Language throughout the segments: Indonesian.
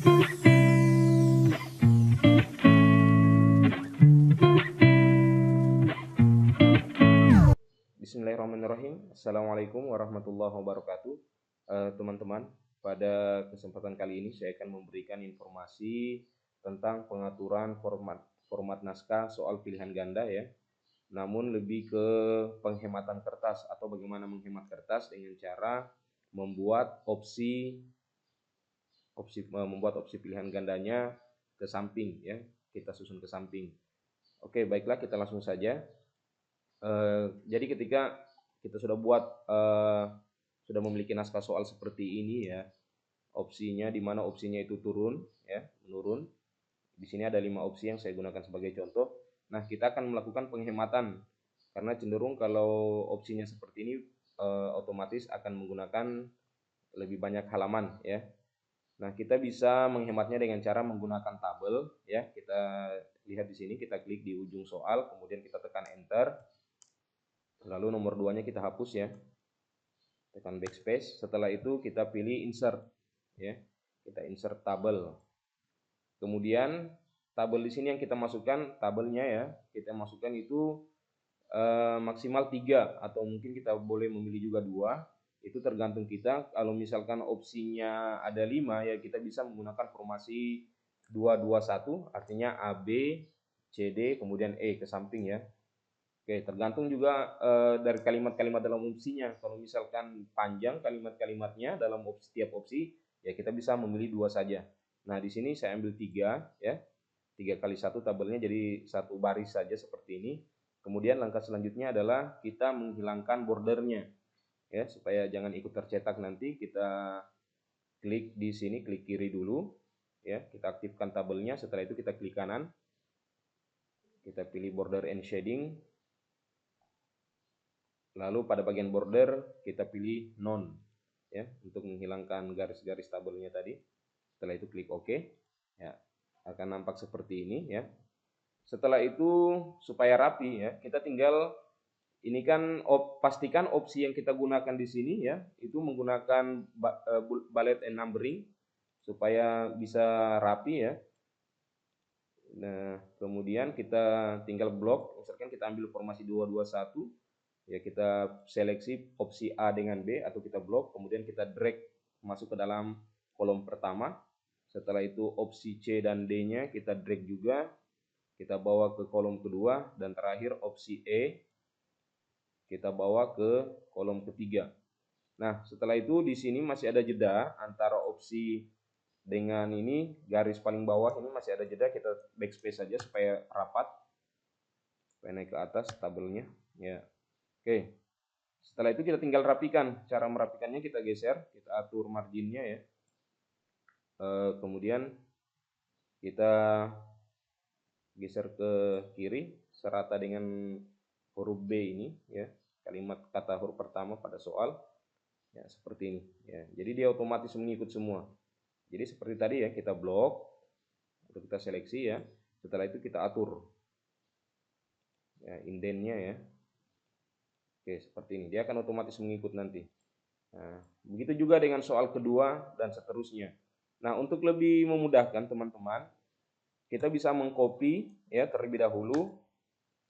Bismillahirrahmanirrahim. Assalamualaikum warahmatullahi wabarakatuh. Teman-teman, pada kesempatan kali ini saya akan memberikan informasi tentang pengaturan format naskah soal pilihan ganda ya. Namun lebih ke penghematan kertas atau bagaimana menghemat kertas dengan cara membuat membuat opsi pilihan gandanya ke samping ya. Kita susun ke samping. Oke, baiklah kita langsung saja. Jadi ketika kita sudah memiliki naskah soal seperti ini ya, opsinya di mana opsinya itu turun ya, menurun. Di sini ada 5 opsi yang saya gunakan sebagai contoh. Nah, kita akan melakukan penghematan karena cenderung kalau opsinya seperti ini otomatis akan menggunakan lebih banyak halaman ya. Nah, kita bisa menghematnya dengan cara menggunakan tabel ya. Kita lihat di sini, kita klik di ujung soal, kemudian kita tekan enter. Lalu nomor 2-nya kita hapus ya. Tekan backspace. Setelah itu kita pilih insert ya. Kita insert tabel. Kemudian tabel di sini yang kita masukkan tabelnya ya. Kita masukkan itu maksimal 3 atau mungkin kita boleh memilih juga 2. Itu tergantung kita. Kalau misalkan opsinya ada 5 ya kita bisa menggunakan formasi 221 artinya A, B, C, D kemudian E ke samping ya. Oke, tergantung juga dari kalimat-kalimat dalam opsinya. Kalau misalkan panjang kalimat-kalimatnya dalam setiap opsi, ya kita bisa memilih 2 saja. Nah, di sini saya ambil 3 ya. 3 kali 1 tabelnya jadi 1 baris saja seperti ini. Kemudian langkah selanjutnya adalah kita menghilangkan bordernya ya, supaya jangan ikut tercetak nanti. Kita klik di sini, klik kiri dulu ya. Kita aktifkan tabelnya, setelah itu kita klik kanan. Kita pilih border and shading. Lalu pada bagian border kita pilih none ya untuk menghilangkan garis-garis tabelnya tadi. Setelah itu klik OK. Ya, akan nampak seperti ini ya. Setelah itu supaya rapi ya, kita tinggal ini kan pastikan opsi yang kita gunakan di sini ya, itu menggunakan bullet and numbering supaya bisa rapi ya. Nah, kemudian kita tinggal blok, misalkan kita ambil formasi 221 ya, kita seleksi opsi A dengan B atau kita blok, kemudian kita drag masuk ke dalam kolom pertama. Setelah itu opsi C dan D-nya kita drag juga, kita bawa ke kolom kedua, dan terakhir opsi E kita bawa ke kolom ketiga. Nah, setelah itu di sini masih ada jeda antara opsi dengan ini, garis paling bawah ini masih ada jeda, kita backspace saja supaya rapat, supaya naik ke atas tabelnya ya. Oke. Setelah itu kita tinggal rapikan. Cara merapikannya kita geser, kita atur marginnya ya. Kemudian kita geser ke kiri serata dengan huruf B ini ya. Kalimat kata huruf pertama pada soal ya, seperti ini ya. Jadi dia otomatis mengikut semua. Jadi seperti tadi ya, kita blok atau kita seleksi ya. Setelah itu kita atur ya indennya ya. Oke, seperti ini. Dia akan otomatis mengikut nanti. Nah, begitu juga dengan soal kedua dan seterusnya. Nah, untuk lebih memudahkan teman-teman, kita bisa mengcopy ya terlebih dahulu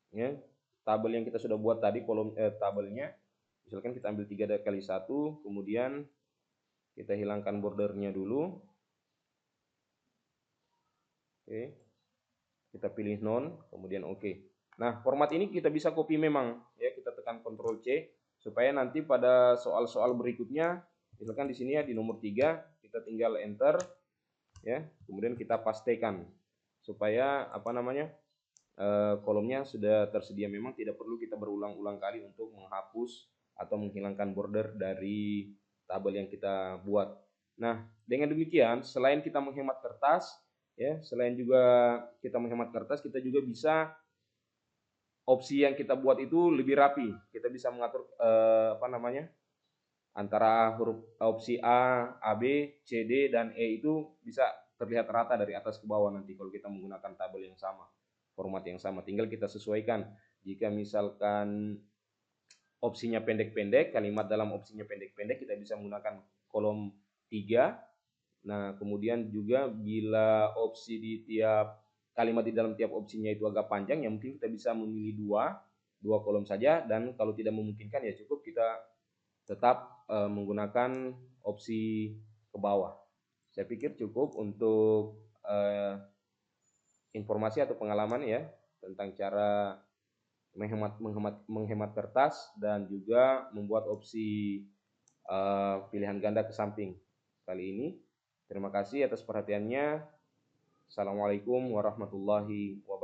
ya tabel yang kita sudah buat tadi, kolom tabelnya. Misalkan kita ambil 3 kali 1, kemudian kita hilangkan bordernya dulu. Oke. Kita pilih none, kemudian oke. Nah, format ini kita bisa copy memang ya, kita tekan Ctrl C supaya nanti pada soal-soal berikutnya, misalkan di sini ya di nomor 3, kita tinggal enter ya, kemudian kita pastekan supaya kolomnya sudah tersedia, memang tidak perlu kita berulang-ulang kali untuk menghapus atau menghilangkan border dari tabel yang kita buat. Nah, dengan demikian selain kita menghemat kertas ya, selain juga kita menghemat kertas, kita juga bisa opsi yang kita buat itu lebih rapi. Kita bisa mengatur antara huruf opsi A, AB, C, D, dan E itu bisa terlihat rata dari atas ke bawah nanti kalau kita menggunakan tabel yang sama, format yang sama. Tinggal kita sesuaikan. Jika misalkan opsinya pendek-pendek, kalimat dalam opsinya pendek-pendek, kita bisa menggunakan kolom 3 Nah, kemudian juga bila opsi di tiap kalimat di dalam tiap opsinya itu agak panjang, ya mungkin kita bisa memilih dua kolom saja, dan kalau tidak memungkinkan ya cukup kita tetap menggunakan opsi ke bawah. Saya pikir cukup untuk informasi atau pengalaman ya tentang cara menghemat kertas dan juga membuat opsi pilihan ganda ke samping kali ini. Terima kasih atas perhatiannya. Assalamualaikum warahmatullahi wabarakatuh.